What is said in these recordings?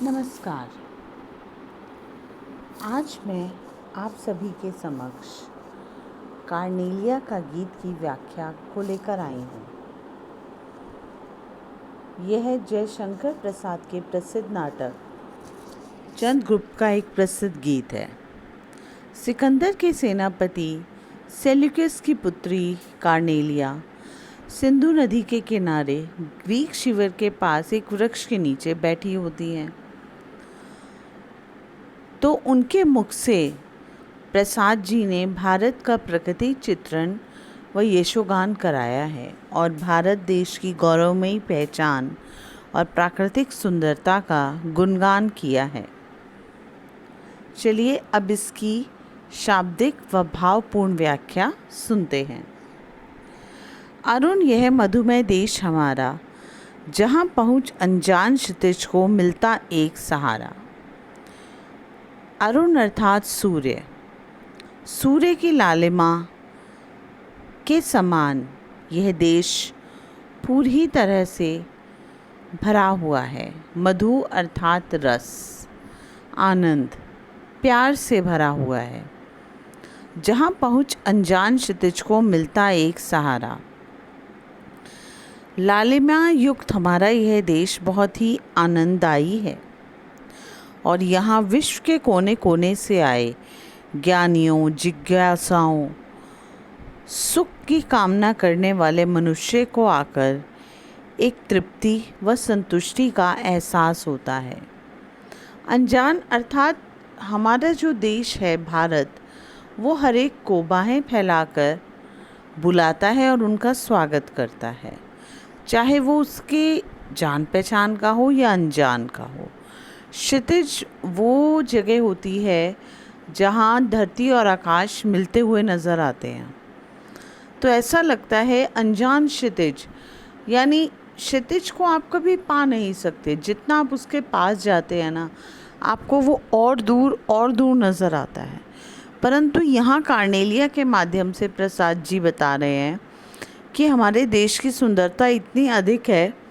नमस्कार। आज मैं आप सभी के समक्ष कार्नेलिया का गीत की व्याख्या को लेकर आई हूँ। यह जयशंकर प्रसाद के प्रसिद्ध नाटक चंद्रगुप्त का एक प्रसिद्ध गीत है। सिकंदर के सेनापति सेल्यूकस की पुत्री कार्नेलिया सिंधु नदी के किनारे ग्रीक शिविर के पास एक वृक्ष के नीचे बैठी होती हैं। तो उनके मुख से प्रसाद जी ने भारत का प्रकृति चित्रण व यशोगान कराया है और भारत देश की गौरवमयी पहचान और प्राकृतिक सुंदरता का गुणगान किया है। चलिए अब इसकी शाब्दिक व भावपूर्ण व्याख्या सुनते हैं। अरुण यह मधुमय देश हमारा, जहाँ पहुँच अनजान क्षितिज को मिलता एक सहारा। अरुण अर्थात सूर्य, सूर्य की लालिमा के समान यह देश पूरी तरह से भरा हुआ है। मधु अर्थात रस, आनंद, प्यार से भरा हुआ है। जहाँ पहुँच अनजान क्षितिज को मिलता एक सहारा। लालिमा युक्त हमारा यह देश बहुत ही आनंददायी है और यहाँ विश्व के कोने कोने से आए ज्ञानियों, जिज्ञासाओं, सुख की कामना करने वाले मनुष्य को आकर एक तृप्ति व संतुष्टि का एहसास होता है। अनजान अर्थात हमारा जो देश है भारत, वो हर एक को बाहें फैलाकर बुलाता है और उनका स्वागत करता है, चाहे वो उसके जान पहचान का हो या अनजान का हो। क्षितिज वो जगह होती है जहाँ धरती और आकाश मिलते हुए नज़र आते हैं। तो ऐसा लगता है अनजान क्षितिज, यानी क्षितिज को आप कभी पा नहीं सकते। जितना आप उसके पास जाते हैं ना, आपको वो और दूर नज़र आता है। परंतु यहाँ कार्नेलिया के माध्यम से प्रसाद जी बता रहे हैं कि हमारे देश की सुंदरता इतनी अधिक है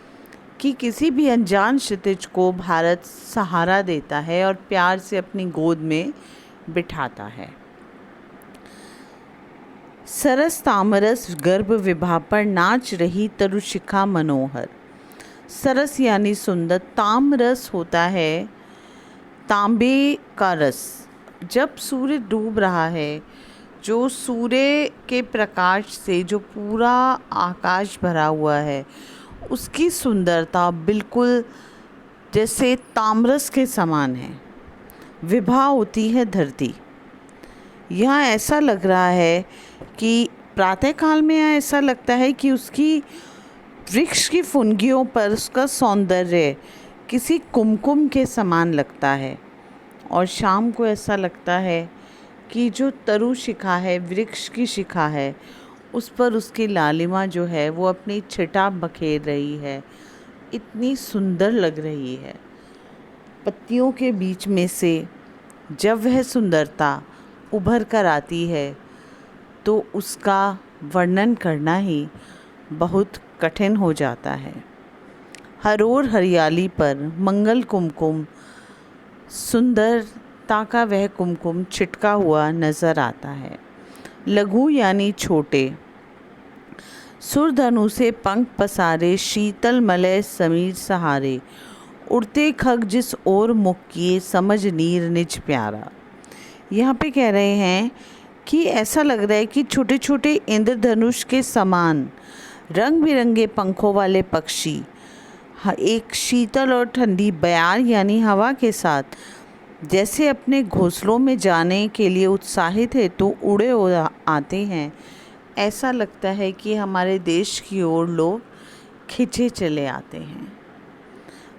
कि किसी भी अनजान क्षितिज को भारत सहारा देता है और प्यार से अपनी गोद में बिठाता है। सरस तामरस गर्भ विभा पर नाच रही तरुशिखा मनोहर। सरस यानी सुंदर, तामरस होता है तांबे का रस। जब सूर्य डूब रहा है, जो सूर्य के प्रकाश से जो पूरा आकाश भरा हुआ है, उसकी सुंदरता बिल्कुल जैसे तामरस के समान है। विभा होती है धरती। यहाँ ऐसा लग रहा है कि प्रातःकाल में यहाँ ऐसा लगता है कि उसकी वृक्ष की फुनगियों पर उसका सौंदर्य किसी कुमकुम के समान लगता है और शाम को ऐसा लगता है कि जो तरु शिखा है, वृक्ष की शिखा है, उस पर उसकी लालिमा जो है वो अपनी छटा बखेर रही है। इतनी सुंदर लग रही है। पत्तियों के बीच में से जब वह सुंदरता उभर कर आती है तो उसका वर्णन करना ही बहुत कठिन हो जाता है। हर ओर हरियाली पर मंगल कुमकुम, सुंदरता का वह कुमकुम छिटका हुआ नज़र आता है। लघु यानी छोटे, सुरधनु से पंख पसारे, शीतल मलय समीर सहारे, उड़ते खग जिस ओर मुख किए, समझ नीर निज प्यारा। यहाँ पे कह रहे हैं कि ऐसा लग रहा है कि छोटे छोटे इंद्रधनुष के समान रंग बिरंगे पंखों वाले पक्षी एक शीतल और ठंडी बयार यानी हवा के साथ जैसे अपने घोंसलों में जाने के लिए उत्साहित है तो उड़े आते हैं। ऐसा लगता है कि हमारे देश की ओर लोग खिंचे चले आते हैं।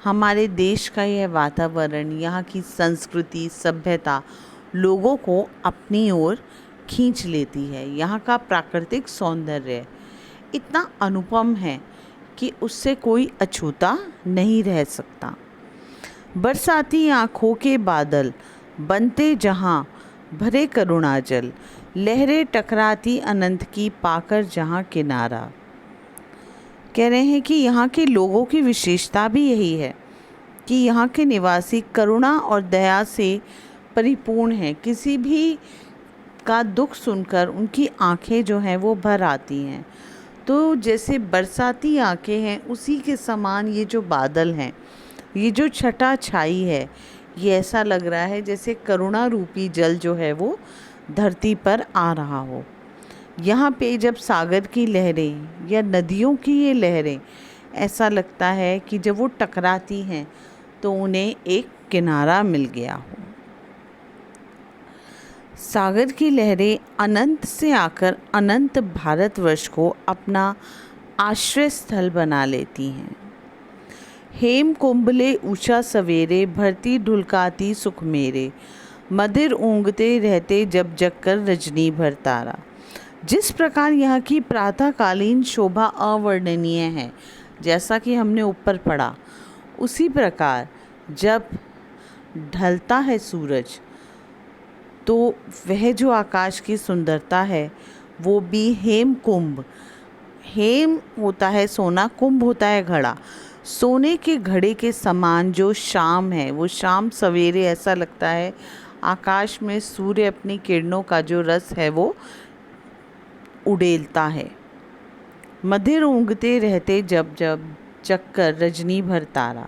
हमारे देश का यह वातावरण, यहाँ की संस्कृति, सभ्यता लोगों को अपनी ओर खींच लेती है। यहाँ का प्राकृतिक सौंदर्य इतना अनुपम है कि उससे कोई अछूता नहीं रह सकता। बरसाती आँखों के बादल बनते जहाँ भरे करुणाजल, लहरें टकराती अनंत की पाकर जहाँ किनारा। कह रहे हैं कि यहाँ के लोगों की विशेषता भी यही है कि यहाँ के निवासी करुणा और दया से परिपूर्ण हैं। किसी भी का दुख सुनकर उनकी आंखें जो हैं वो भर आती हैं। तो जैसे बरसाती आंखें हैं, उसी के समान ये जो बादल हैं, ये जो छटा छाई है, ये ऐसा लग रहा है जैसे करुणा रूपी जल जो है वो धरती पर आ रहा हो। यहाँ पे जब सागर की लहरें या नदियों की ये लहरें, ऐसा लगता है कि जब वो टकराती हैं तो उन्हें एक किनारा मिल गया हो। सागर की लहरें अनंत से आकर अनंत भारतवर्ष को अपना आश्रय स्थल बना लेती हैं। हेम कुंभले उषा सवेरे, भरती ढुलकाती सुख मेरे, मदिर ऊँगते रहते जब जगकर रजनी भर तारा। जिस प्रकार यहाँ की प्रातःकालीन शोभा अवर्णनीय है, जैसा कि हमने ऊपर पढ़ा, उसी प्रकार जब ढलता है सूरज तो वह जो आकाश की सुंदरता है वो भी हेम कुंभ, हेम होता है सोना, कुंभ होता है घड़ा, सोने के घड़े के समान जो शाम है, वो शाम सवेरे ऐसा लगता है आकाश में सूर्य अपनी किरणों का जो रस है वो उड़ेलता है। मधिर ऊँगते रहते जब जब चक्कर रजनी भर तारा।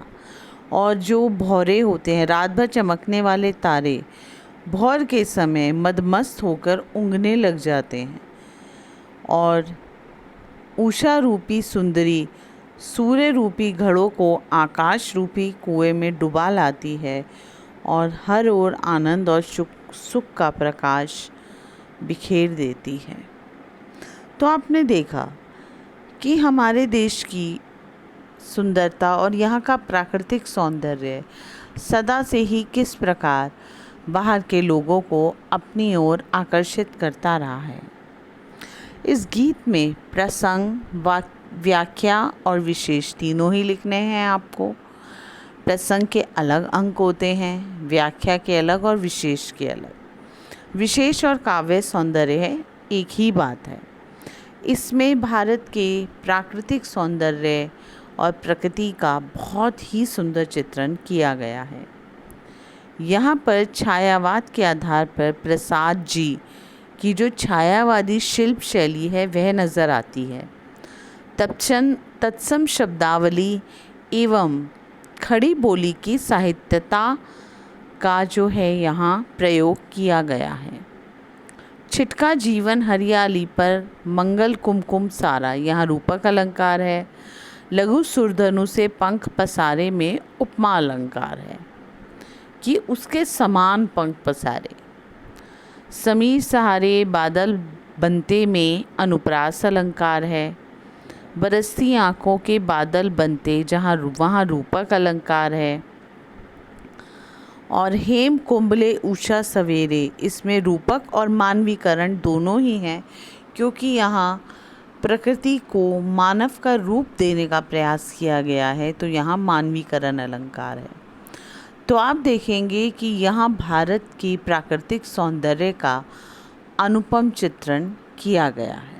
और जो भौरे होते हैं, रात भर चमकने वाले तारे भौर के समय मदमस्त होकर ऊँघने लग जाते हैं। और उषा रूपी सुंदरी सूर्य रूपी घड़ों को आकाश रूपी कुएं में डुबा लाती है और हर ओर आनंद और सुख का प्रकाश बिखेर देती है। तो आपने देखा कि हमारे देश की सुंदरता और यहाँ का प्राकृतिक सौंदर्य सदा से ही किस प्रकार बाहर के लोगों को अपनी ओर आकर्षित करता रहा है। इस गीत में प्रसंग, व्याख्या और विशेष तीनों ही लिखने हैं आपको। प्रसंग के अलग अंक होते हैं, व्याख्या के अलग और विशेष के अलग। विशेष और काव्य सौंदर्य है, एक ही बात है। इसमें भारत के प्राकृतिक सौंदर्य और प्रकृति का बहुत ही सुंदर चित्रण किया गया है। यहाँ पर छायावाद के आधार पर प्रसाद जी की जो छायावादी शिल्प शैली है वह नज़र आती है। तत्सम शब्दावली एवं खड़ी बोली की साहित्यता का जो है यहाँ प्रयोग किया गया है। छिटका जीवन हरियाली पर मंगल कुमकुम सारा, यहाँ रूपक अलंकार है। लघु सुरधनु से पंख पसारे में उपमा अलंकार है कि उसके समान पंख पसारे। समीर सहारे बादल बनते में अनुप्रास अलंकार है। बरसती आँखों के बादल बनते जहाँ वहाँ रूपक अलंकार है। और हेम कुंभले उषा सवेरे, इसमें रूपक और मानवीकरण दोनों ही हैं, क्योंकि यहाँ प्रकृति को मानव का रूप देने का प्रयास किया गया है, तो यहाँ मानवीकरण अलंकार है। तो आप देखेंगे कि यहाँ भारत की प्राकृतिक सौंदर्य का अनुपम चित्रण किया गया है।